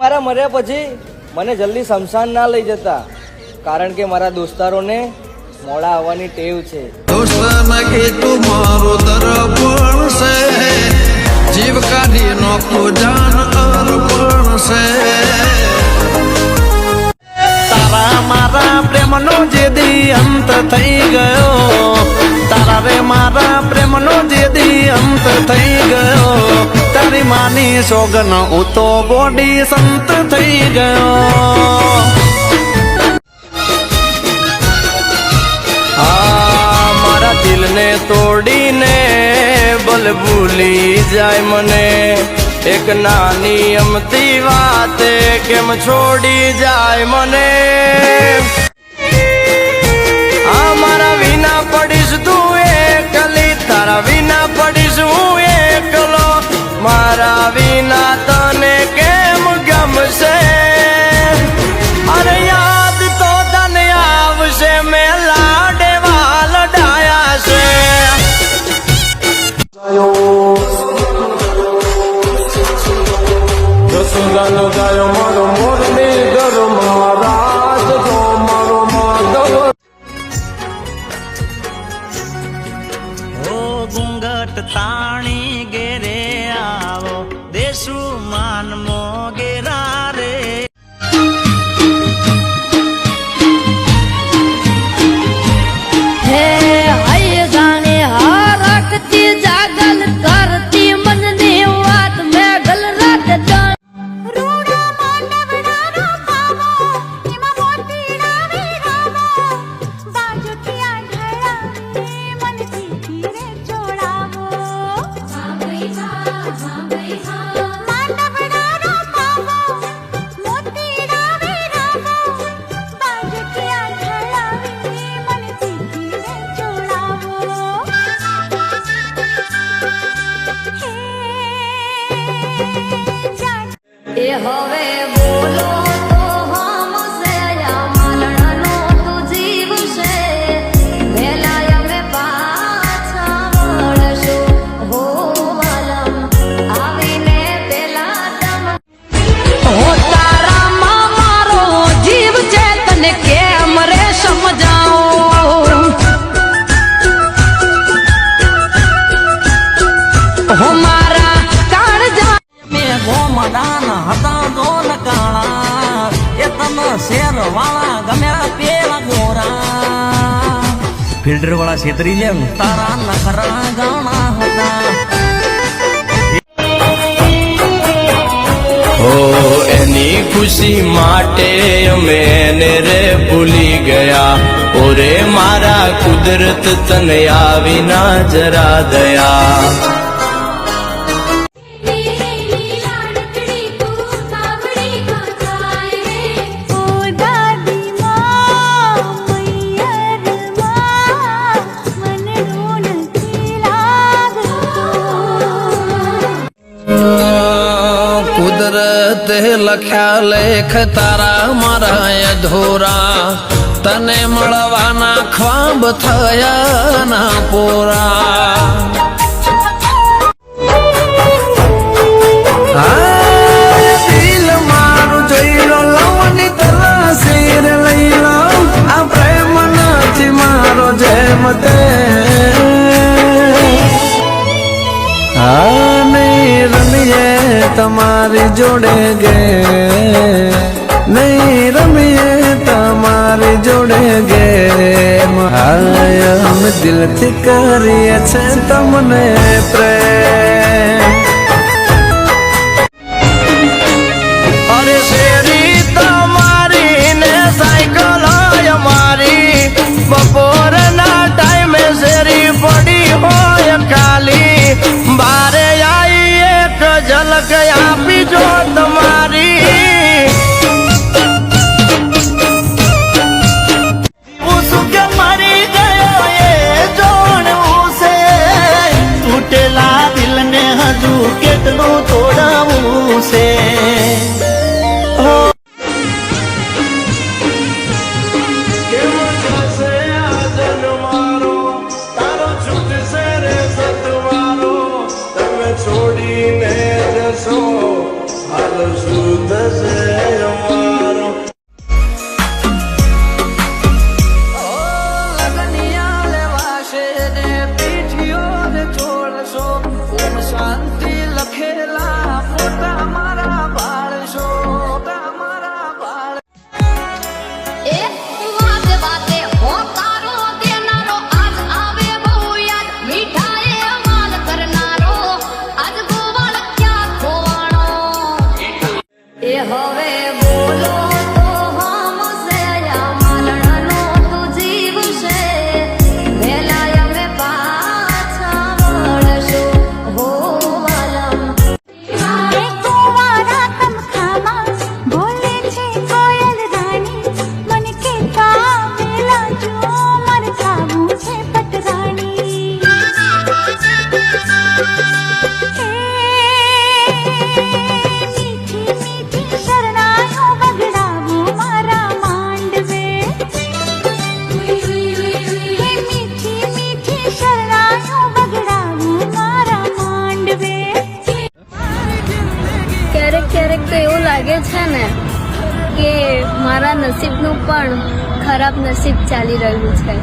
મારા મર્યા પછી મને જલ્દી શમશાન ના લઈ જતા, કારણ કે મારા દોસ્તારોને મોડા આવવાની ટેવ છે. દોસ્તના કે તું મારો દર્પણ છે, જીવ કાઢી નોખો જાન અર્પણ છે. તારા મારા પ્રેમનો જે દી અંત થઈ ગયો, તારા રે મારા પ્રેમનો જે દી અંત થઈ ગયો, તારી માની સોગન હું તો ગોડી સંત થઈ ગયો. મારા દિલને તોડીને બલ ભૂલી જાય મને, એક નાની અમતી વાતે કેમ છોડી જાય મને. મારા વિના પડીશ તું એકલી, તારા વિના પડીશ હું એકલો, મારા વિના તને કેમ ગમશે. અરે યાદ તો તને આવશે, મેં લાડે વાલ ડાયા છે. જસુદાનો ગાયો મારો મોરની ઘરમાં રાજ તો મારો માધવ. ઓ ઘૂંઘટ તાણી ઘેરે આવો, દેશું માન મોગેરા રે. હે હૈ જાણે હારકતી જાગલ કરતી મનની વાત મેઘલ રાત જાણ. એ હવે બોલો તો હમશે, માલણાનો તું જીવ છે, વહેલા અમે પાછા મળશું હો વાલમ, આવીને પેલા તમ. હો તારામાં મારો જીવ છે, તને કેમ રે સમજાવું. હો મારા કાળજા મેં ગોમડાન હતા દોન કાળા, એ તને શેર વાળા ગમ્યા પેલા ગોરા. ફિલ્ટર વાળા છેતરી લે તારા નખરા ગાણા હતા. ઓ એની ખુશી માટે અમે એને રે ભૂલી ગયા, ઓરે મારા કુદરત તને આવી ના જરા દયા. કુદરતે લખ્યા લેખ તારા મારા અધૂરા, તને મળવાના ખ્વાબ થયા ના પૂરા. દિલ મારું જોઈ લો, લવની તલાશી રે લઈ લો, આ પ્રેમ નથી મારો જેમ તે. નહીં રમીએ તમારી જોડે ગે, નહીં રમીએ તમારી જોડે ગે. હાય અમે દિલથી કરીએ છે તમને પ્રેમ. અરે શેરી તમારી ને સાયકલ અમારી, બપોરના ટાઈમે શેરી પડી હોય ખાલી, બારે આઈ એક ઝલક આપી જો તમારી. હું શું કે મરી ગયો એ જોણવું છે, તૂટેલા દિલને હજુ કેટલું તોડવું છે. એ હવે બોલો તો હમસે આયા માલણનો તું જીવશે વેલા અમે પાછા મળશું હો વાલમ કુંવારા તમખામાં બોલે છે કોયલ રાણી મન કે કાવેલા જો મર ખાવું છે પટરાણી મીઠી મીઠી શરણાયો બગડાવું મારા માંડવે મીઠી મીઠી શરણાયો બગડાવું મારા માંડવે ક્યારેક ક્યારેક તો એવું લાગે છે ને કે મારા નસીબનું પણ ખરાબ નસીબ ચાલી રહ્યું છે.